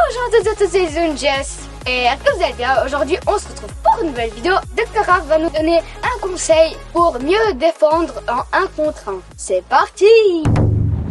Bonjour à toutes et à tous, c'est Zoon Jess. Et que vous allez bien. Aujourd'hui, on se retrouve pour une nouvelle vidéo. Dr. Raph va nous donner un conseil pour mieux défendre en 1 contre 1. C'est parti!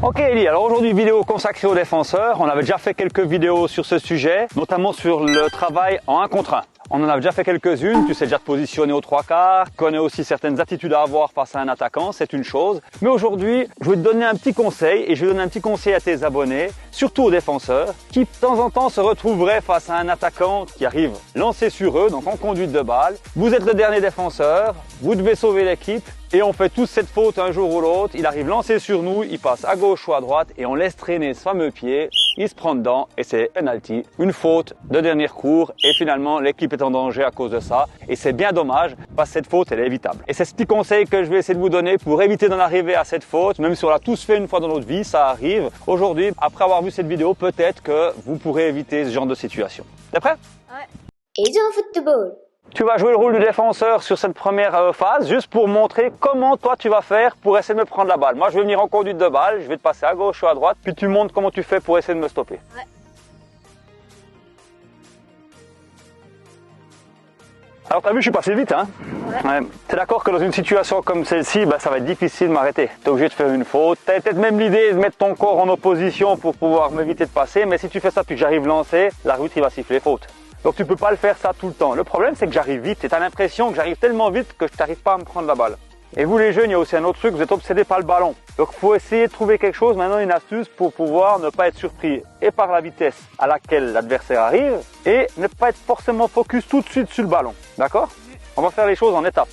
Ok Eli, alors aujourd'hui vidéo consacrée aux défenseurs. On avait déjà fait quelques vidéos sur ce sujet, notamment sur le travail en 1 contre 1. On en a déjà fait quelques-unes, tu sais déjà te positionner aux 3/4, connais aussi certaines attitudes à avoir face à un attaquant, c'est une chose. Mais aujourd'hui, je vais te donner un petit conseil et je vais donner un petit conseil à tes abonnés, surtout aux défenseurs, qui de temps en temps se retrouveraient face à un attaquant qui arrive lancé sur eux, donc en conduite de balle. Vous êtes le dernier défenseur, vous devez sauver l'équipe et on fait tous cette faute un jour ou l'autre. Il arrive lancé sur nous, il passe à gauche ou à droite et on laisse traîner ce fameux pied. Il se prend dedans et c'est penalty, une faute de dernier recours et finalement l'équipe est en danger à cause de ça et c'est bien dommage parce que cette faute elle est évitable. Et c'est ce petit conseil que je vais essayer de vous donner pour éviter d'en arriver à cette faute, même si on l'a tous fait une fois dans notre vie, ça arrive. Aujourd'hui, après avoir vu cette vidéo, peut-être que vous pourrez éviter ce genre de situation. T'es prêt? Ouais. Et du football. Tu vas jouer le rôle du défenseur sur cette première phase, juste pour montrer comment toi tu vas faire pour essayer de me prendre la balle. Moi je vais venir en conduite de balle, je vais te passer à gauche ou à droite, puis tu montres comment tu fais pour essayer de me stopper. Ouais. Alors t'as vu, je suis passé vite, hein? Ouais. T'es d'accord que dans une situation comme celle-ci, ça va être difficile de m'arrêter. T'es obligé de faire une faute. T'as peut-être même l'idée de mettre ton corps en opposition pour pouvoir m'éviter de passer, mais si tu fais ça puis que j'arrive lancé, l'arbitre il va siffler faute. Donc tu peux pas le faire ça tout le temps. Le problème c'est que j'arrive vite et tu as l'impression que j'arrive tellement vite que je n'arrive pas à me prendre la balle. Et vous les jeunes, il y a aussi un autre truc, vous êtes obsédés par le ballon. Donc il faut essayer de trouver quelque chose, maintenant une astuce pour pouvoir ne pas être surpris et par la vitesse à laquelle l'adversaire arrive et ne pas être forcément focus tout de suite sur le ballon. D'accord? On va faire les choses en étapes.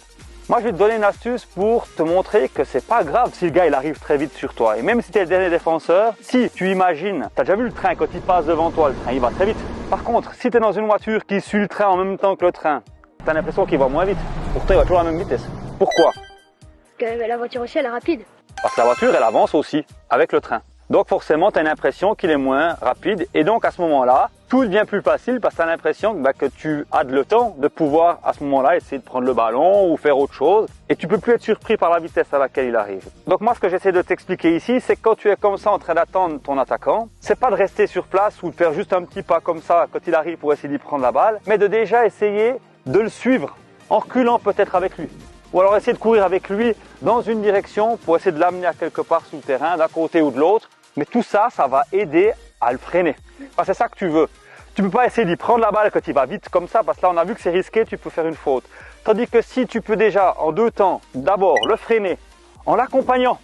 Moi, je vais te donner une astuce pour te montrer que c'est pas grave si le gars il arrive très vite sur toi. Et même si tu es le dernier défenseur, si tu imagines, tu as déjà vu le train quand il passe devant toi, le train il va très vite. Par contre, si tu es dans une voiture qui suit le train en même temps que le train, tu as l'impression qu'il va moins vite. Pourtant, il va toujours à la même vitesse. Pourquoi? Parce que la voiture aussi elle est rapide. Parce que la voiture elle avance aussi avec le train. Donc forcément, tu as l'impression qu'il est moins rapide et donc à ce moment-là, tout devient plus facile parce que tu as l'impression que tu as le temps de pouvoir à ce moment-là essayer de prendre le ballon ou faire autre chose et tu peux plus être surpris par la vitesse à laquelle il arrive. Donc moi, ce que j'essaie de t'expliquer ici, c'est que quand tu es comme ça en train d'attendre ton attaquant, c'est pas de rester sur place ou de faire juste un petit pas comme ça quand il arrive pour essayer d'y prendre la balle, mais de déjà essayer de le suivre en reculant peut-être avec lui. Ou alors essayer de courir avec lui dans une direction pour essayer de l'amener à quelque part sous le terrain, d'un côté ou de l'autre. Mais tout ça, ça va aider à le freiner. Parce que c'est ça que tu veux. Tu ne peux pas essayer d'y prendre la balle quand il va vite comme ça, parce que là on a vu que c'est risqué, tu peux faire une faute. Tandis que si tu peux déjà en 2 temps, d'abord le freiner en l'accompagnant,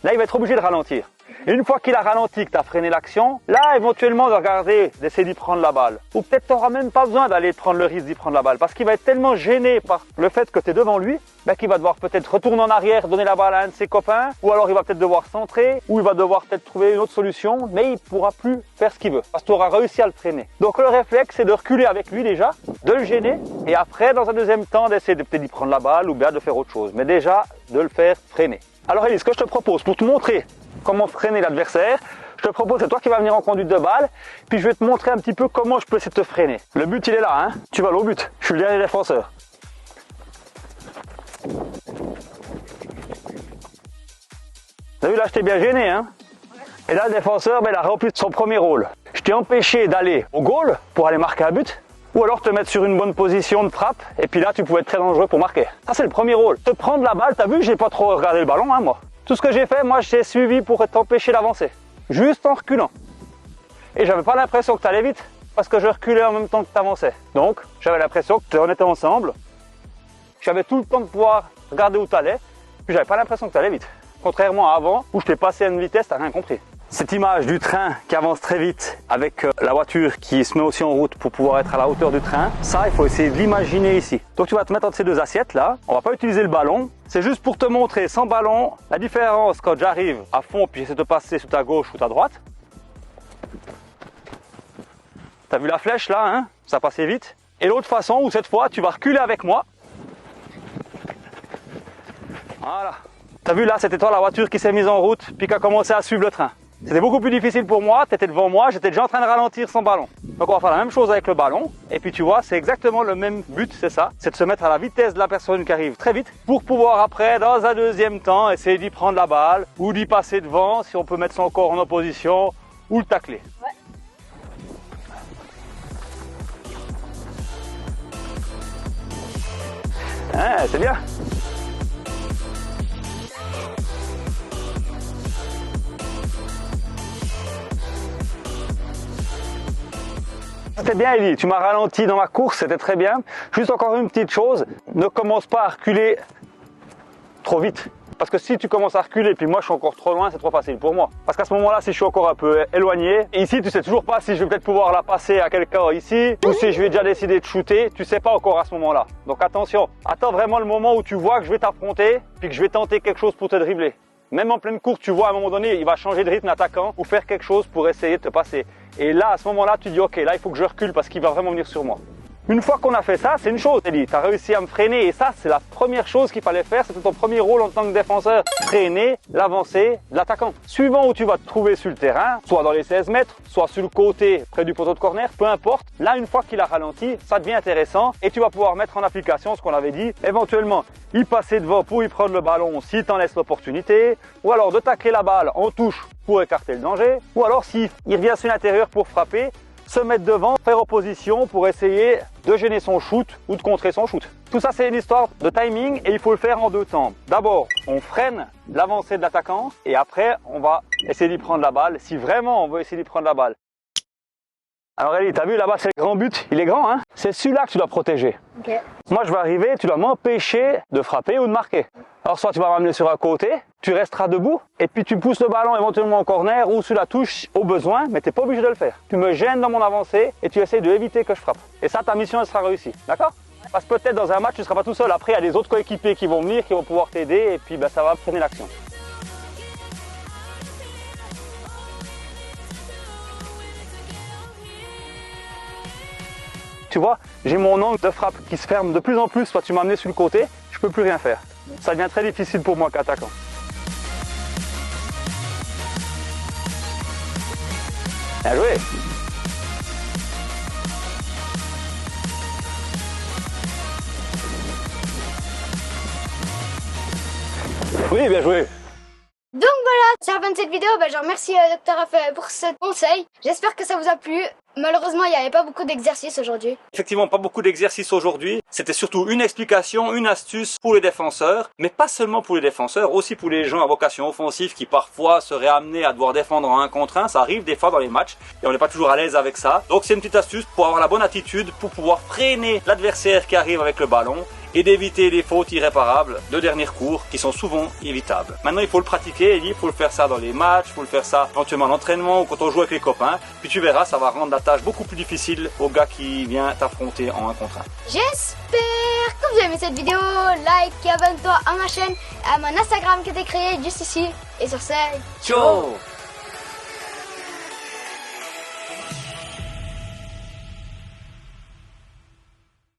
là il va être obligé de ralentir. Et une fois qu'il a ralenti, que tu as freiné l'action, là éventuellement de regarder, d'essayer d'y prendre la balle. Ou peut-être tu n'auras même pas besoin d'aller prendre le risque d'y prendre la balle, parce qu'il va être tellement gêné par le fait que tu es devant lui, qu'il va devoir peut-être retourner en arrière, donner la balle à un de ses copains, ou alors il va peut-être devoir centrer, ou il va devoir peut-être trouver une autre solution, mais il ne pourra plus faire ce qu'il veut, parce que tu auras réussi à le freiner. Donc le réflexe, c'est de reculer avec lui déjà, de le gêner, et après, dans un deuxième temps, d'essayer de peut-être d'y prendre la balle, ou bien de faire autre chose, mais déjà de le faire freiner. Alors Elise, ce que je te propose, pour te montrer comment freiner l'adversaire, je te propose, c'est toi qui vas venir en conduite de balle, puis je vais te montrer un petit peu comment je peux essayer de te freiner. Le but il est là, hein. Tu vas aller au but, je suis le dernier défenseur. T'as vu là, je t'ai bien gêné, hein. Et là le défenseur, il a rempli son premier rôle. Je t'ai empêché d'aller au goal pour aller marquer un but, ou alors te mettre sur une bonne position de frappe, et puis là tu pouvais être très dangereux pour marquer. Ça c'est le premier rôle. Te prendre la balle, t'as vu, j'ai pas trop regardé le ballon, hein, moi. Tout ce que j'ai fait, moi, je t'ai suivi pour t'empêcher d'avancer. Juste en reculant. Et j'avais pas l'impression que tu allais vite, parce que je reculais en même temps que tu avançais. Donc, j'avais l'impression qu'on était ensemble. J'avais tout le temps de pouvoir regarder où tu allais, puis j'avais pas l'impression que tu allais vite. Contrairement à avant, où je t'ai passé à une vitesse, t'as rien compris. Cette image du train qui avance très vite avec la voiture qui se met aussi en route pour pouvoir être à la hauteur du train, ça il faut essayer de l'imaginer ici. Donc tu vas te mettre entre ces deux assiettes là, on va pas utiliser le ballon, c'est juste pour te montrer sans ballon la différence quand j'arrive à fond puis j'essaie de passer sur ta gauche ou ta droite. T'as vu la flèche là, hein? Ça passait vite. Et l'autre façon où cette fois tu vas reculer avec moi. Voilà. T'as vu là, c'était toi la voiture qui s'est mise en route puis qui a commencé à suivre le train. C'était beaucoup plus difficile pour moi, tu étais devant moi, j'étais déjà en train de ralentir sans ballon. Donc on va faire la même chose avec le ballon. Et puis tu vois, c'est exactement le même but, c'est ça. C'est de se mettre à la vitesse de la personne qui arrive très vite pour pouvoir après, dans un deuxième temps, essayer d'y prendre la balle ou d'y passer devant si on peut mettre son corps en opposition ou le tacler. Ouais. Ouais, c'est bien. C'était bien Ellie, tu m'as ralenti dans ma course, c'était très bien. Juste encore une petite chose, ne commence pas à reculer trop vite. Parce que si tu commences à reculer, puis moi je suis encore trop loin, c'est trop facile pour moi. Parce qu'à ce moment-là, si je suis encore un peu éloigné, et ici tu sais toujours pas si je vais peut-être pouvoir la passer à quelqu'un ici, ou si je vais déjà décider de shooter, tu sais pas encore à ce moment-là. Donc attention, attends vraiment le moment où tu vois que je vais t'affronter, puis que je vais tenter quelque chose pour te dribbler. Même en pleine course, tu vois à un moment donné, il va changer de rythme l'attaquant ou faire quelque chose pour essayer de te passer. Et là, à ce moment-là, tu dis ok, là il faut que je recule parce qu'il va vraiment venir sur moi. Une fois qu'on a fait ça, c'est une chose, Ellie, tu as réussi à me freiner et ça, c'est la première chose qu'il fallait faire, c'était ton premier rôle en tant que défenseur, freiner l'avancée de l'attaquant. Suivant où tu vas te trouver sur le terrain, soit dans les 16 mètres, soit sur le côté, près du poteau de corner, peu importe, là, une fois qu'il a ralenti, ça devient intéressant et tu vas pouvoir mettre en application ce qu'on avait dit, éventuellement, y passer devant pour y prendre le ballon si tu en laisses l'opportunité, ou alors de tacler la balle en touche pour écarter le danger, ou alors s'il revient sur l'intérieur pour frapper, se mettre devant, faire opposition pour essayer de gêner son shoot ou de contrer son shoot. Tout ça, c'est une histoire de timing et il faut le faire en deux temps. D'abord, on freine l'avancée de l'attaquant et après, on va essayer d'y prendre la balle si vraiment on veut essayer d'y prendre la balle. Alors Ellie, t'as vu là-bas, c'est le grand but, il est grand, hein? C'est celui-là que tu dois protéger. Ok. Moi, je vais arriver, tu dois m'empêcher de frapper ou de marquer. Alors soit tu vas m'amener sur un côté, tu resteras debout, et puis tu pousses le ballon éventuellement en corner ou sur la touche au besoin, mais tu n'es pas obligé de le faire. Tu me gênes dans mon avancée et tu essaies d'éviter que je frappe. Et ça, ta mission, elle sera réussie, d'accord? Parce que peut-être dans un match, tu ne seras pas tout seul. Après, il y a des autres coéquipiers qui vont venir, qui vont pouvoir t'aider, et puis ben, ça va freiner l'action. Tu vois, j'ai mon angle de frappe qui se ferme de plus en plus, soit tu m'as amené sur le côté, je peux plus rien faire. Ça devient très difficile pour moi qu'attaquant. Bien joué. Oui, bien joué. Donc voilà, c'est la fin de cette vidéo. Je remercie Dr. Raph pour ce conseil. J'espère que ça vous a plu. Malheureusement, il n'y avait pas beaucoup d'exercices aujourd'hui. Effectivement, pas beaucoup d'exercices aujourd'hui. C'était surtout une explication, une astuce pour les défenseurs, mais pas seulement pour les défenseurs, aussi pour les gens à vocation offensive qui parfois seraient amenés à devoir défendre en 1 contre 1. Ça arrive des fois dans les matchs et on n'est pas toujours à l'aise avec ça. Donc c'est une petite astuce pour avoir la bonne attitude, pour pouvoir freiner l'adversaire qui arrive avec le ballon et d'éviter les fautes irréparables de dernier recours qui sont souvent évitables. Maintenant, il faut le pratiquer, il faut le faire ça dans les matchs, il faut le faire ça éventuellement à l'entraînement ou quand on joue avec les copains. Puis tu verras, ça va rendre la tâche beaucoup plus difficile au gars qui vient t'affronter en 1 contre 1. J'espère que vous avez aimé cette vidéo. Like et abonne-toi à ma chaîne, à mon Instagram qui a été créé juste ici. Et sur ce, Ciao!